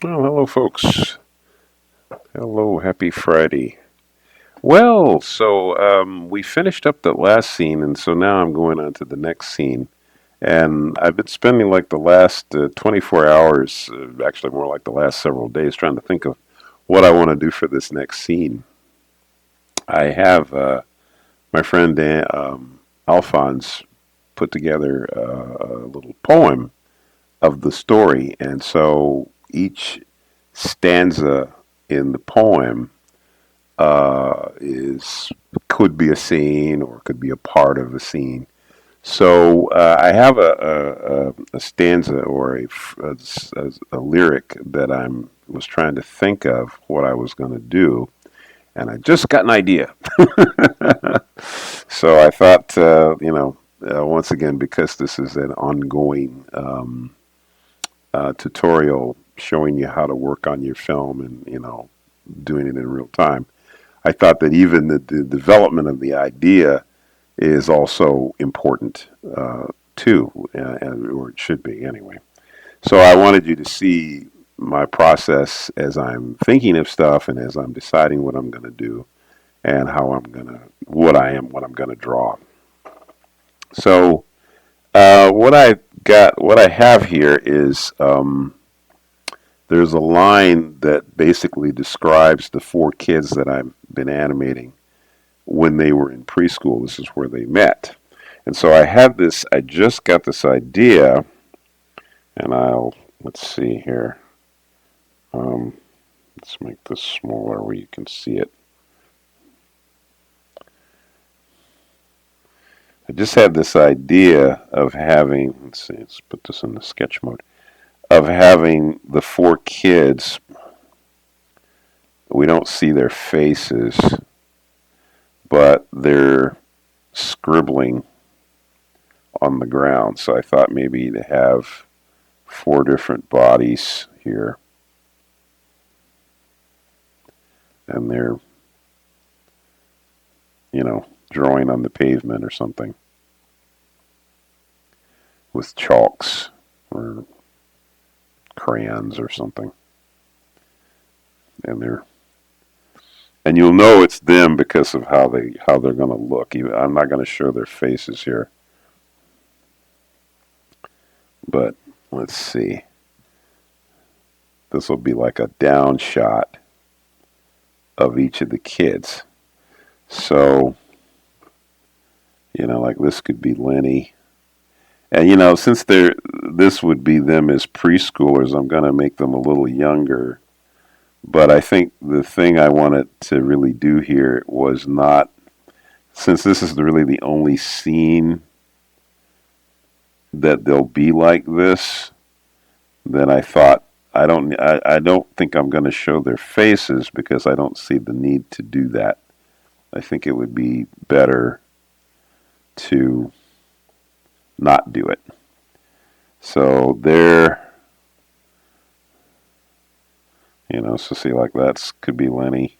Well, hello, folks. Hello, happy Friday. Well, we finished up the last scene, and so now I'm going on to the next scene. And I've been spending like the last 24 hours, actually more like the last several days, trying to think of what I want to do for this next scene. I have my friend Alphonse put together a little poem of the story, and so each stanza in the poem is could be a scene or could be a part of a scene. So I have a stanza or a lyric that I was trying to think of what I was going to do, and I just got an idea. So I thought, once again, because this is an ongoing tutorial showing you how to work on your film and doing it in real time. I thought that even the development of the idea is also important too, or it should be anyway. So I wanted you to see my process as I'm thinking of stuff and as I'm deciding what I'm going to do and how I'm going to what I'm going to draw. So what I have here is there's a line that basically describes the four kids that I've been animating when they were in preschool. This is where they met. And so I just got this idea, and let's see here. Um, let's make this smaller where you can see it. I just had this idea of let's see, let's put this in the sketch mode, of having the four kids. We don't see their faces, but they're scribbling on the ground. So I thought maybe to have four different bodies here, and they're, drawing on the pavement or something with chalks or crayons or something. And you'll know it's them because of how they're going to look. I'm not going to show their faces here, but let's see. This will be like a down shot of each of the kids. So, like this could be Lenny. And since this would be them as preschoolers, I'm going to make them a little younger. But I think the thing I wanted to really do here was not, since this is really the only scene that they'll be like this, then I thought I don't think I'm going to show their faces because I don't see the need to do that. I think it would be better to not do it. So so see, like that could be Lenny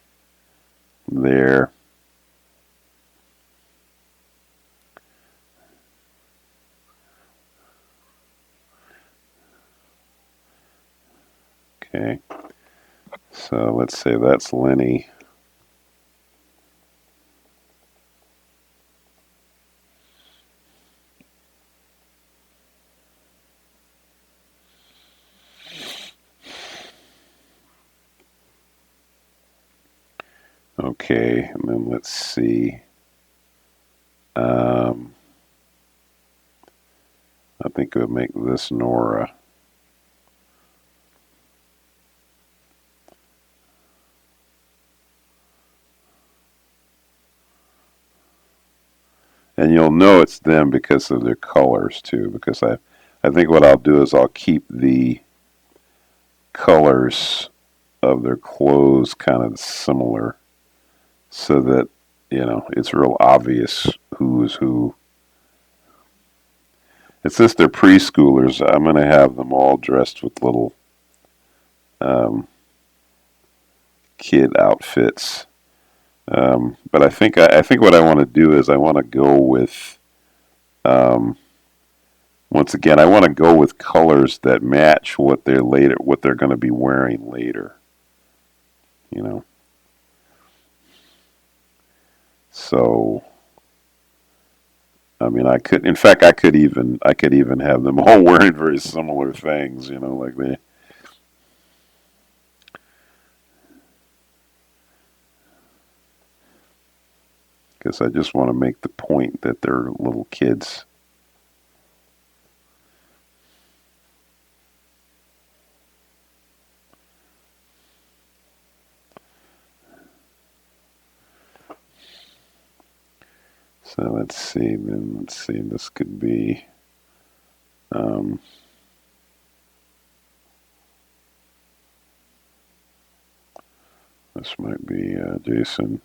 there. Okay, so let's say that's Lenny. Okay, and then let's see. I think we'll make this Nora. And you'll know it's them because of their colors too, because I think what I'll do is I'll keep the colors of their clothes kind of similar so that, it's real obvious who is who. And since they're preschoolers, I'm going to have them all dressed with little kid outfits. But I think what I want to do is I want to go with Once again, I want to go with colors that match what they're going to be wearing later. You know, so I mean, in fact, I could even have them all wearing very similar things. You know, like they, because I just want to make the point that they're little kids. So let's see. Then let's see. This could be. Um, this might be Jason.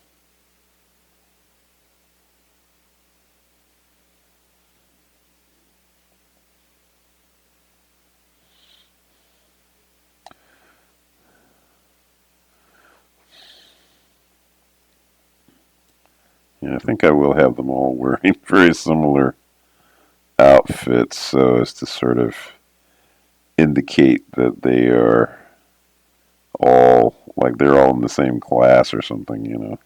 Yeah, I think I will have them all wearing very similar outfits, so as to sort of indicate that they are all like they're all in the same class or something, you know.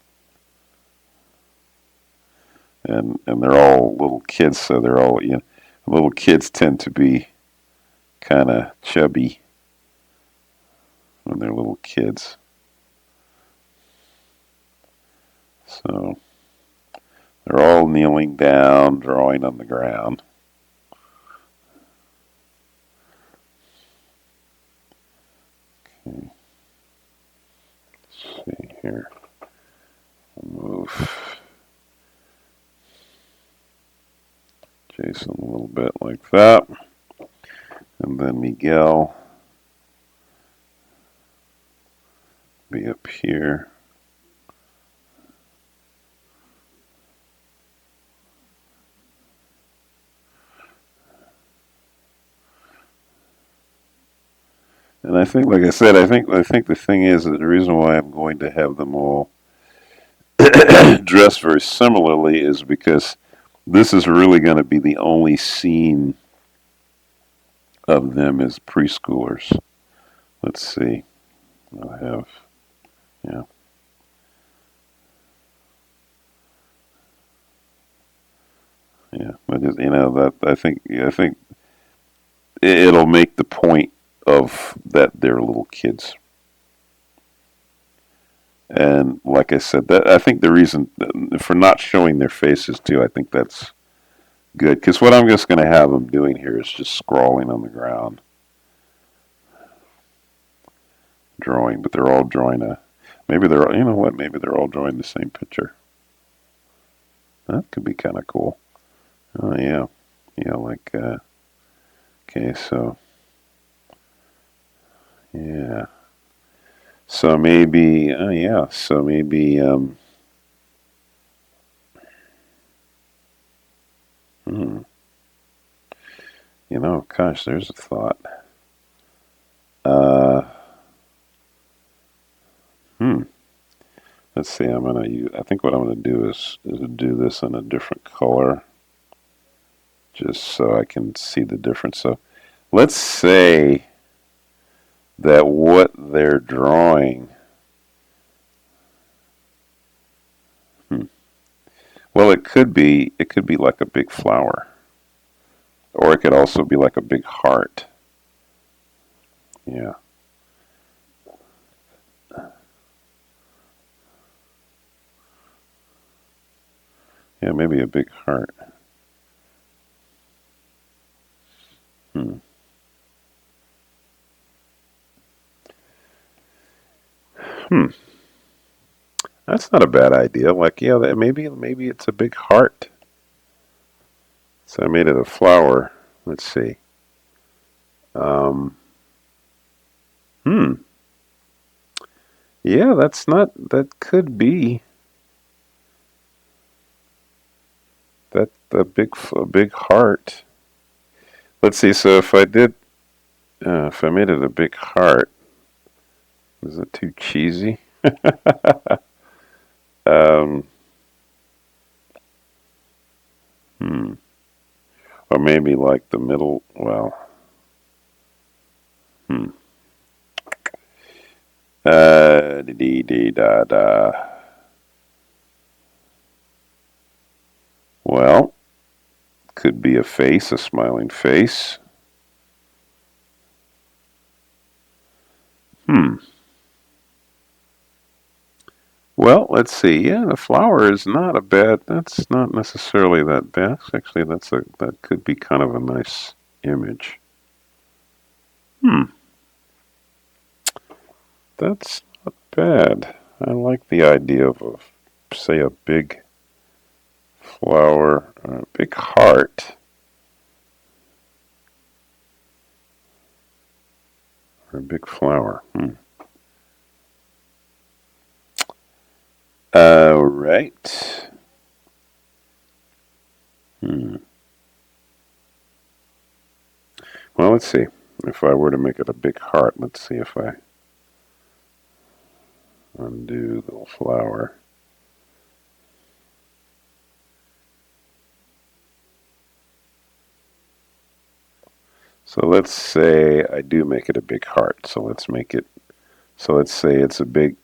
And they're all little kids, so they're all you know. Little kids tend to be kind of chubby when they're little kids. So they're all kneeling down, drawing on the ground. Okay. Let's see here. We'll move Jason a little bit like that. And then Miguel be up here. And I think, like I said, I think the thing is that the reason why I'm going to have them all dressed very similarly is because this is really going to be the only scene of them as preschoolers. Let's see. I'll have, yeah. Yeah, but just, you know that I think it'll make the point of that they're little kids. And like I said, that I think the reason for not showing their faces too, I think that's good. Because what I'm just going to have them doing here is just scrawling on the ground, drawing. But they're all drawing a. Maybe they're you know what? Maybe they're all drawing the same picture. That could be kind of cool. Oh yeah, yeah. Like okay, so yeah. So maybe oh yeah. So maybe hmm, you know, gosh, there's a thought. Uh, hmm. Let's see. I'm gonna use. I think what I'm gonna do is do this in a different color, just so I can see the difference. So let's say that what they're drawing. Hmm, well, it could be like a big flower, or it could also be like a big heart. Yeah. Yeah, maybe a big heart. Hmm. Hmm. That's not a bad idea. Like, yeah, maybe it's a big heart. So I made it a flower. Let's see. Um, hmm. Yeah, that's not. That could be that a big heart. Let's see. So if I made it a big heart, is it too cheesy? um, hmm. Or maybe like the middle, well, hmm. Dee dee da da. Well, could be a face, a smiling face. Hmm. Well, let's see. Yeah, the flower is not a bad. That's not necessarily that bad. Actually, that could be kind of a nice image. Hmm. That's not bad. I like the idea of, say, a big flower, a big heart, or a big flower. Hmm. Right. Hmm. Well, let's see. If I were to make it a big heart, let's see if I undo the flower. So let's say I do make it a big heart. So let's make it, so let's say it's a big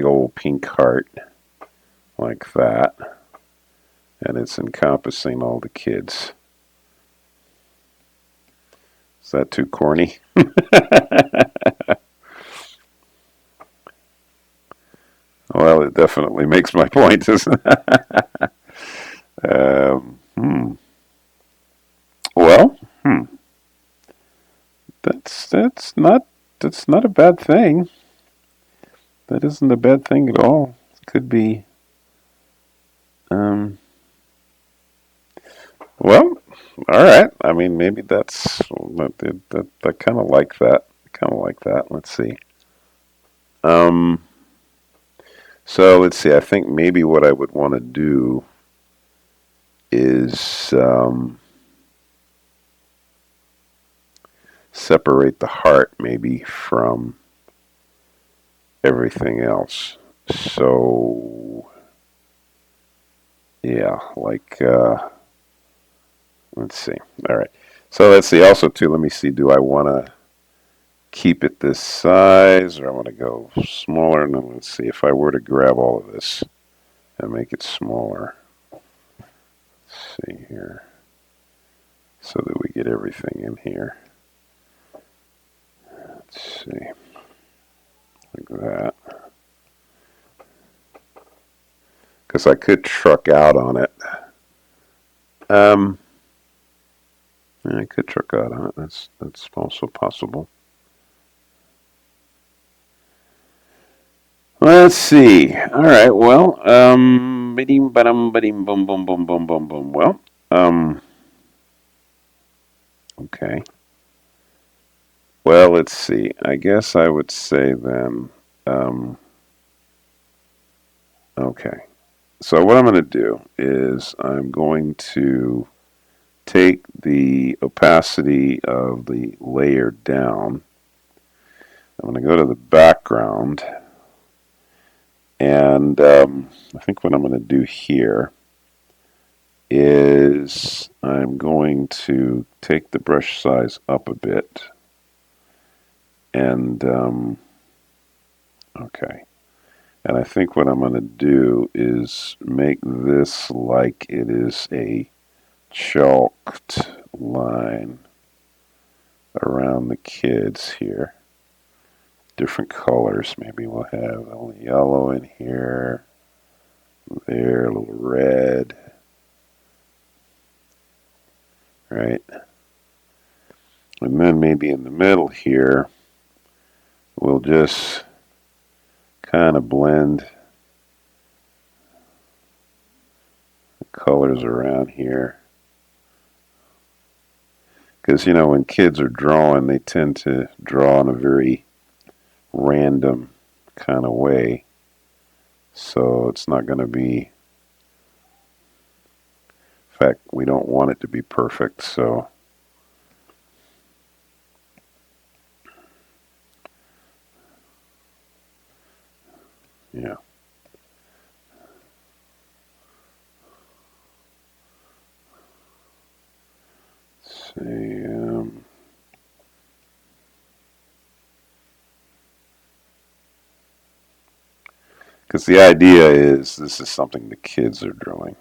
old pink heart like that. And it's encompassing all the kids. Is that too corny? Well, it definitely makes my point, doesn't it? Hmm. Well, hmm. That's that's not a bad thing. That isn't a bad thing at all. It could be. Um, well, all right. I mean, maybe I kind of like that. Kind of like that. Let's see. Um, so let's see. I think maybe what I would want to do is separate the heart maybe from everything else. So yeah, like let's see. All right. So let's see. Also, too, let me see. Do I want to keep it this size, or I want to go smaller? And then let's see if I were to grab all of this and make it smaller. Let's see here, so that we get everything in here. Let's see, like that. Because I could truck out on it. Um, I could truck out on it. That's also possible. Let's see. All right. Well, ba-ding, ba-dum, ba-ding, boom, boom, boom, boom, boom, boom. Well, okay. Well, let's see. I guess I would say then, um, okay. So what I'm going to do is I'm going to take the opacity of the layer down. I'm going to go to the background, and I think what I'm going to do here is I'm going to take the brush size up a bit, and okay. And I think what I'm going to do is make this like it is a chalked line around the kids here. Different colors. Maybe we'll have a little yellow in here, there, a little red, right? And then maybe in the middle here, we'll just kind of blend the colors around here. Because, you know, when kids are drawing, they tend to draw in a very random kind of way. So it's not going to be, in fact, we don't want it to be perfect. So, yeah. Because the idea is this is something the kids are drawing.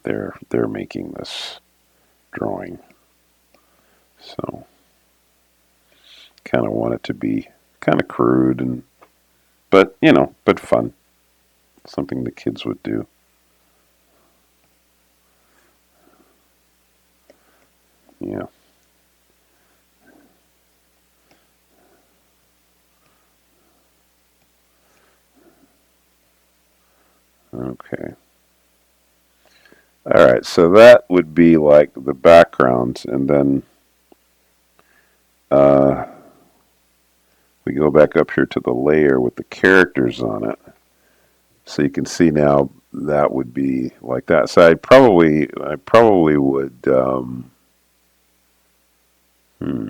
They're making this drawing. So kind of want it to be kind of crude and but but fun. Something the kids would do. Yeah. Okay. All right. So that would be like the background, and then uh, we go back up here to the layer with the characters on it. So you can see now that would be like that. So I probably would. Hmm,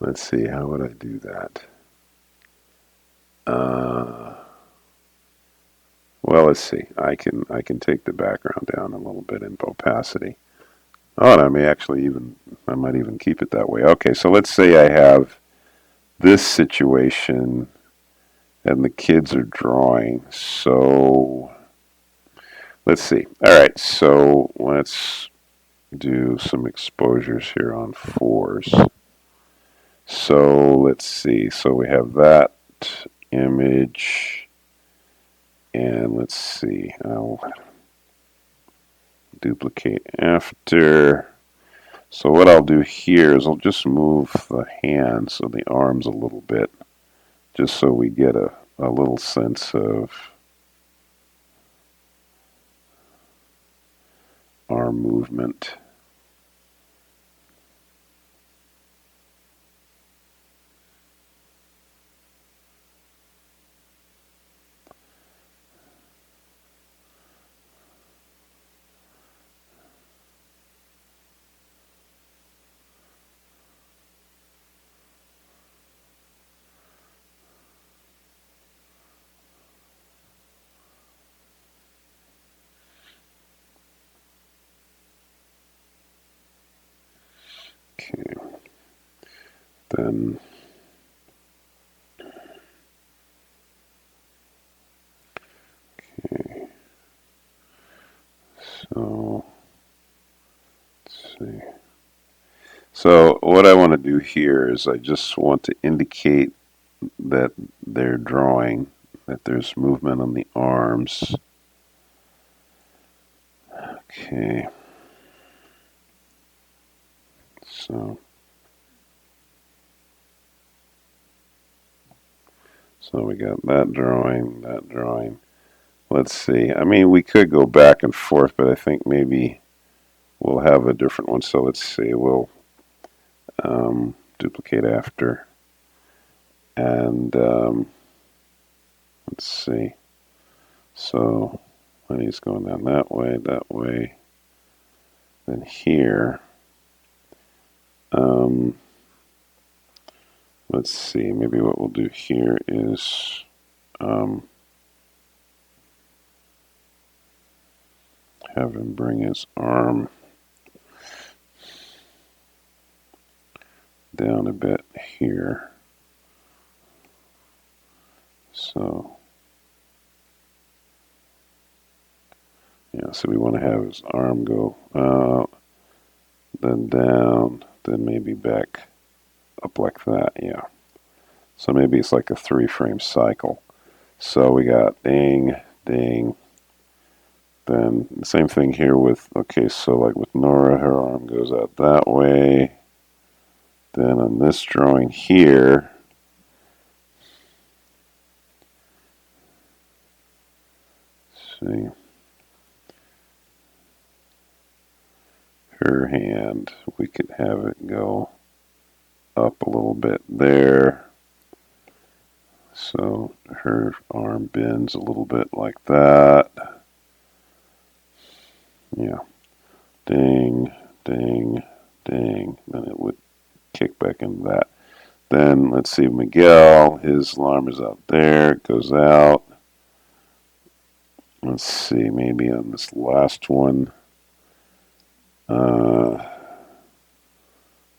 let's see. How would I do that? Uh, well, let's see. I can take the background down a little bit in opacity. Oh, and I might even keep it that way. Okay, so let's say I have this situation and the kids are drawing. So let's see. All right, so let's do some exposures here on fours. So let's see. So we have that image, and let's see. I'll duplicate after. So what I'll do here is I'll just move the hands of the arms a little bit, just so we get a little sense of arm movement. Okay, then okay, so let's see. So what I want to do here is I just want to indicate that they're drawing, that there's movement on the arms. Okay, so we got that drawing, that drawing. Let's see. I mean, we could go back and forth, but I think maybe we'll have a different one. So let's see. We'll duplicate after, and let's see. So when he's going down that way, then here. Let's see. Maybe what we'll do here is have him bring his arm down a bit here. So yeah, so we want to have his arm go out, then down, then maybe back up like that. Yeah. So maybe it's like a 3-frame cycle. So we got ding, ding. Then the same thing here with, okay, so like with Nora, her arm goes out that way. Then on this drawing here, see, her hand, we could have it go up a little bit there. So her arm bends a little bit like that. Yeah. Ding, ding, ding. Then it would kick back into that. Then let's see, Miguel, his alarm is out there, it goes out. Let's see, maybe on this last one. Let's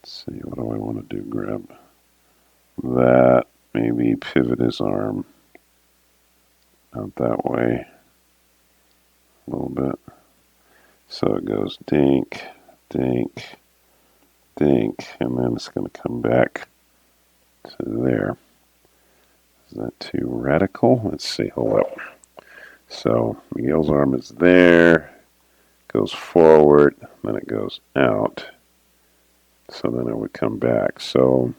see, what do I want to do? Grab that, maybe pivot his arm out that way a little bit. So it goes dink, dink, dink, and then it's going to come back to there. Is that too radical? Let's see, hold up. So Miguel's arm is there, goes forward, then it goes out. So then it would come back. So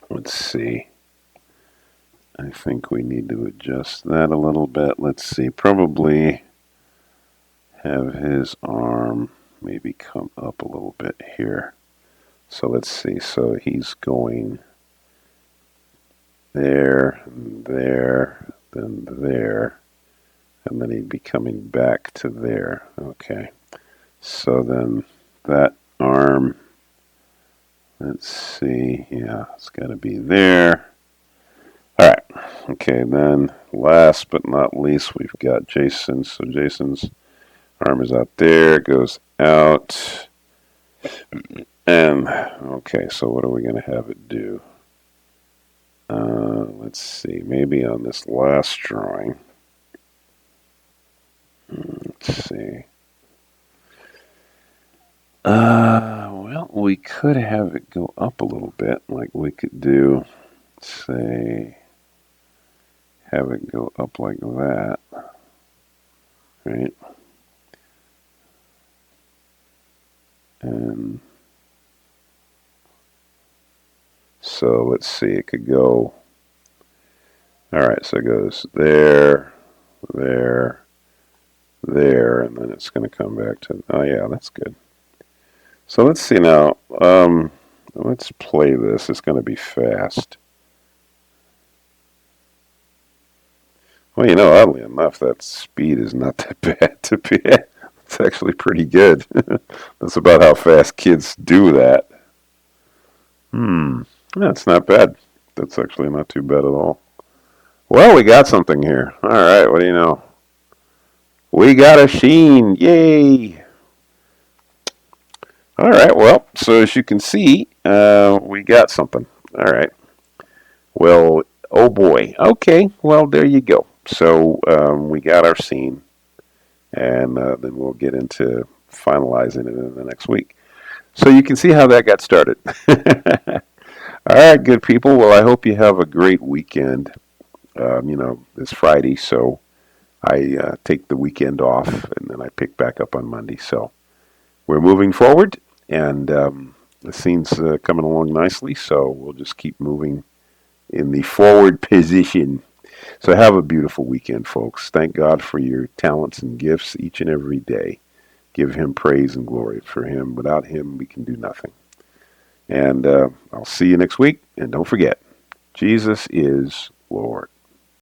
let's see. I think we need to adjust that a little bit. Let's see, probably have his arm maybe come up a little bit here. So let's see, so he's going there, there, then there, and then he'd be coming back to there. Okay, so then that arm, let's see, yeah, it's got to be there. All right, okay, then last but not least, we've got Jason. So Jason's arm is out there, goes out, and okay, so what are we going to have it do? Let's see, maybe on this last drawing. Let's see. Well, we could have it go up a little bit, like we could do, say, have it go up like that, right? And so let's see, it could go, all right, so it goes there, there, there, and then it's going to come back to, oh yeah, that's good. So let's see now, let's play this. It's going to be fast. Well, you know, oddly enough, that speed is not that bad to be at. It's actually pretty good. That's about how fast kids do that. That's not bad. That's actually not too bad at all. Well, we got something here. All right, what do you know? We got a sheen. Yay! All right, well, so as you can see, we got something. All right. Well, oh boy. Okay, well, there you go. So we got our scene, and then we'll get into finalizing it in the next week. So you can see how that got started. All right, good people. Well, I hope you have a great weekend. You know, it's Friday, so I take the weekend off, and then I pick back up on Monday. So we're moving forward, and the scene's coming along nicely, so we'll just keep moving in the forward position. So have a beautiful weekend, folks. Thank God for your talents and gifts each and every day. Give him praise and glory. For him, without him, we can do nothing. And I'll see you next week. And don't forget, Jesus is Lord.